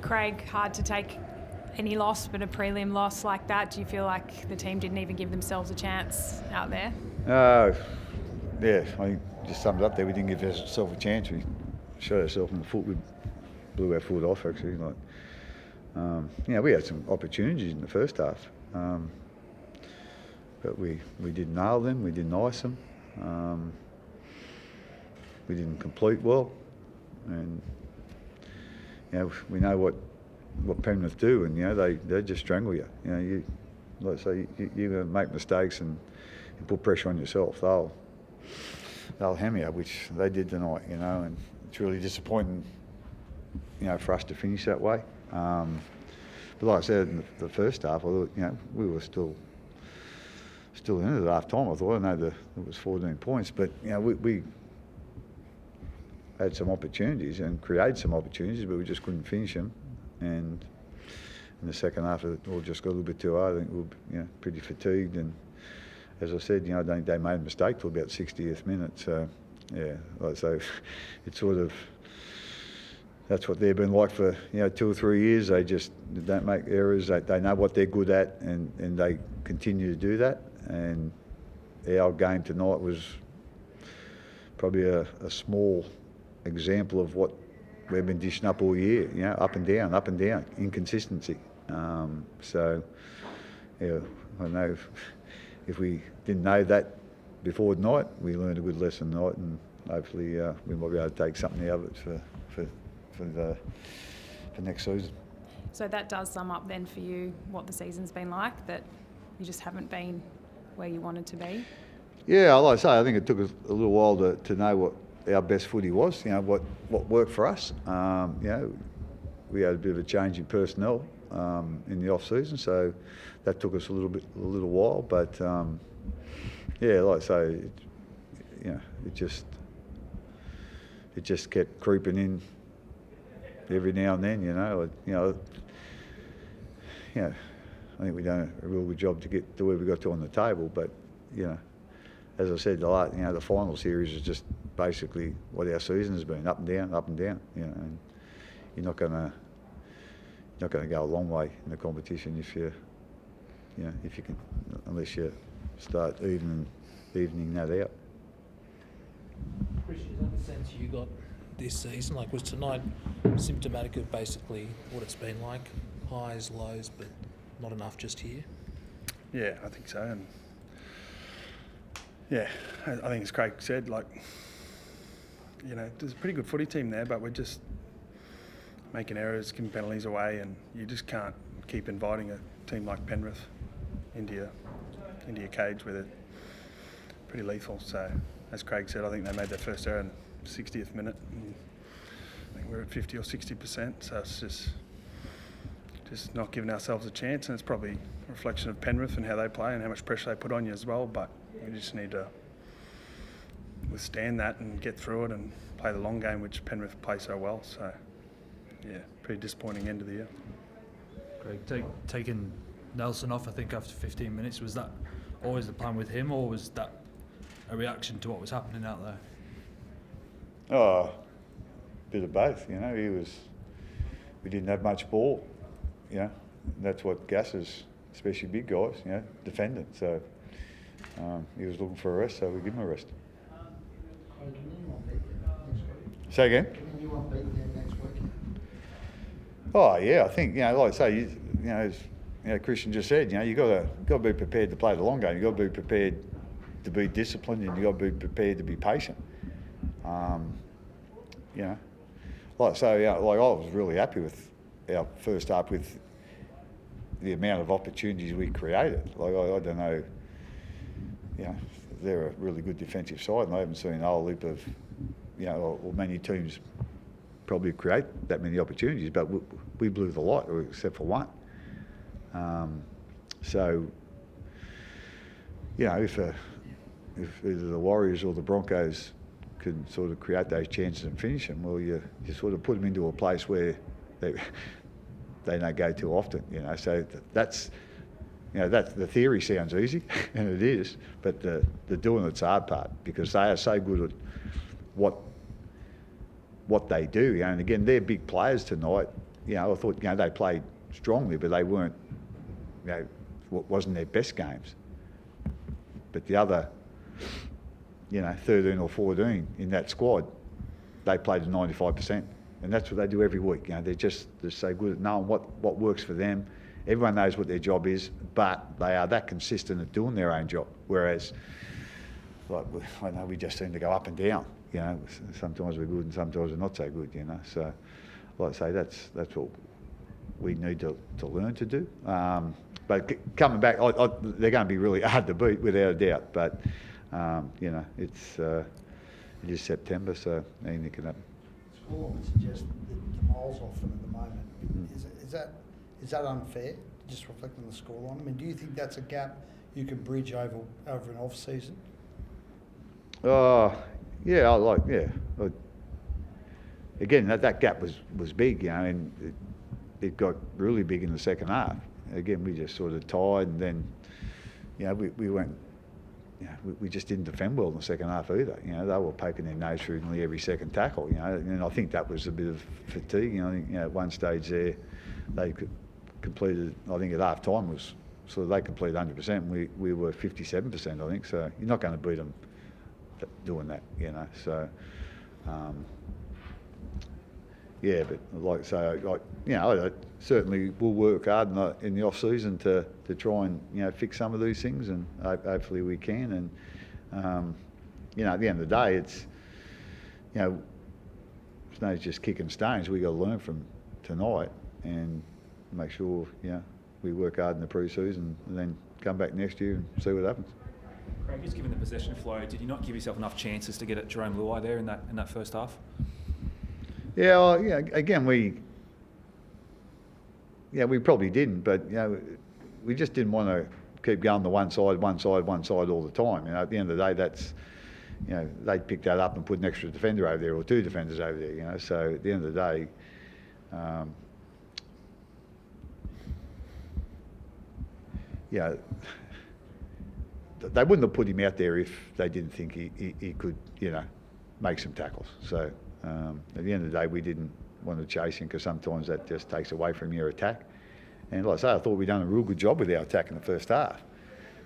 Craig, hard to take any loss, but a prelim loss like that, do you feel like the team didn't even give themselves a chance out there? Yeah, I think just summed it up there. We didn't give ourselves a chance. We shot ourselves in the foot. We blew our foot off, actually. We had some opportunities in the first half, but we didn't nail them. We didn't ice them. We didn't complete well, and we know what Penrith do, and they just strangle you. Like I say, you're going to make mistakes and put pressure on yourself. They'll hammer you, which they did tonight. And it's really disappointing, for us to finish that way. But like I said in the first half, I thought, we were still in it at half time. I thought, I know it was 14 points, but we had some opportunities and created some opportunities, but we just couldn't finish them. And in the second half, it all just got a little bit too hard. I think we were pretty fatigued, and as I said, I don't think they made a mistake till about 60th minute. So it's sort of, that's what they've been like for 2 or 3 years. They just don't make errors. They know what they're good at, and they continue to do that. And our game tonight was probably a small example of what we've been dishing up all year. Up and down, inconsistency. I know if we didn't know that before tonight, we learned a good lesson tonight, and hopefully we might be able to take something out of it for next season. So that does sum up then for you what the season's been like, that you just haven't been where you wanted to be? Yeah, like I say, I think it took us a little while to know what our best footy was, what worked for us. We had a bit of a change in personnel in the off-season, so that took us a little while. But like I say, it just kept creeping in every now and then. I think we've done a real good job to get to where we got to on the table. But as I said, the final series is just basically what our season has been, up and down. And you're not going to go a long way in the competition if you can, unless you start evening that out. Christian, is that the sense you got this season? Like, was tonight symptomatic of basically what it's been like? Highs, lows, but not enough just here? Yeah, I think so. And I think as Craig said, there's a pretty good footy team there, but we're just making errors, giving penalties away, and you just can't keep inviting a team like Penrith into your cage where they're pretty lethal. So, as Craig said, I think they made their first error in the 60th minute, and I think we're at 50 or 60%, so it's just not giving ourselves a chance, and it's probably a reflection of Penrith and how they play and how much pressure they put on you as well. But we just need to withstand that and get through it and play the long game, which Penrith play so well. So, pretty disappointing end of the year. Craig, taking Nelson off, I think, after 15 minutes, was that always the plan with him, or was that a reaction to what was happening out there? Oh, a bit of both. We didn't have much ball. That's what gasses, especially big guys, defending. So he was looking for a rest, so we give him a rest. Say again? You want to beat them next week? Oh yeah, I think like I say, as Christian just said, you got to be prepared to play the long game. You got to be prepared to be disciplined, and you got to be prepared to be patient. Like I say, I was really happy with our first half with the amount of opportunities we created. I don't know, they're a really good defensive side, and I haven't seen a whole heap of, or many teams probably create that many opportunities, but we blew the lot, except for one. If either the Warriors or the Broncos can sort of create those chances and finish them, well, you sort of put them into a place where they don't go too often. So that's the theory sounds easy, and it is, but the doing it's the hard part, because they are so good at what they do. And again, they're big players tonight, you know, I thought, you know, they played strongly, but they weren't, you know, wasn't their best games. But the other, you know, 13 or 14 in that squad, they played at 95%. And that's what they do every week. You know, they're so good at knowing what works for them. Everyone knows what their job is, but they are that consistent at doing their own job. Whereas, like, I know we just seem to go up and down. You know, sometimes we're good and sometimes we're not so good. You know, so like I say, that's what we need to learn to do. But coming back, they're going to be really hard to beat without a doubt. But you know, it is September, so anything can happen. Score would suggest that the miles off them at the moment. Is that unfair? Just reflecting the scoreline. I mean, do you think that's a gap you can bridge over an off season? Yeah. Again, that gap was big, you know, and it got really big in the second half. Again, we just sort of tied, and then, you know, we went, you know, we just didn't defend well in the second half either. You know, they were poking their nose through nearly every second tackle. You know, and I think that was a bit of fatigue. You know, I think, you know, at one stage there, they completed. I think at half time was sort of they completed 100%. And we were 57%, I think. So you're not going to beat them doing that. You know, so. Yeah, but like I say, like, you know, I certainly will work hard in the off season to try and, you know, fix some of these things, and hopefully we can. And you know, at the end of the day, it's, you know, it's not just kicking stones. We got to learn from tonight and make sure, you know, we work hard in the pre-season and then come back next year and see what happens. Craig, just given the possession flow, did you not give yourself enough chances to get at Jerome Luai there in that first half? Yeah, well, yeah. Again, we probably didn't, but, you know, we just didn't want to keep going to one side all the time. You know, at the end of the day, that's, you know, they picked that up and put an extra defender over there or two defenders over there. You know, so at the end of the day, yeah, they wouldn't have put him out there if they didn't think he could, you know, make some tackles. So. At the end of the day, we didn't want to chase him because sometimes that just takes away from your attack. And like I say, I thought we'd done a real good job with our attack in the first half.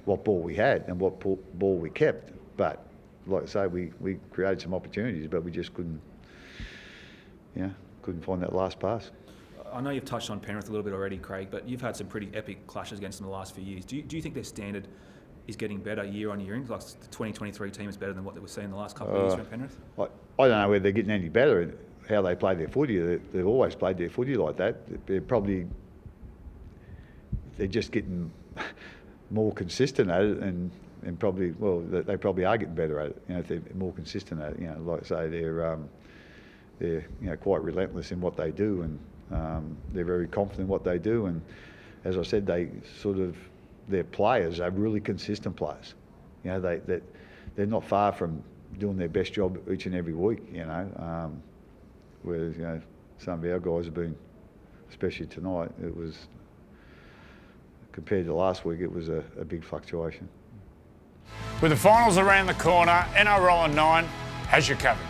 What ball we had and what ball we kept. But like I say, we created some opportunities, but we just couldn't find that last pass. I know you've touched on Penrith a little bit already, Craig, but you've had some pretty epic clashes against them the last few years. Do you think their standard is getting better year on year? Like the 2023 team is better than what they were seeing the last couple of years from Penrith? I don't know whether they're getting any better at how they play their footy. They've always played their footy like that. They're just getting more consistent at it, and probably, well, they probably are getting better at it. You know, if they're more consistent at it. You know, like I say, they're you know, quite relentless in what they do, and they're very confident in what they do. And as I said, their players are really consistent players. You know, they're not far from doing their best job each and every week. You know, whereas, you know, some of our guys have been, especially tonight, it was compared to last week, it was a big fluctuation. With the finals around the corner, NRL on 9 has you covered.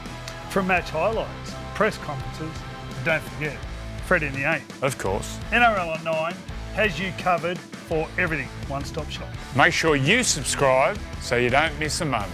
From match highlights, press conferences, and don't forget, Fred in the 8. Of course. NRL on 9 has you covered for everything. One-stop shop. Make sure you subscribe so you don't miss a moment.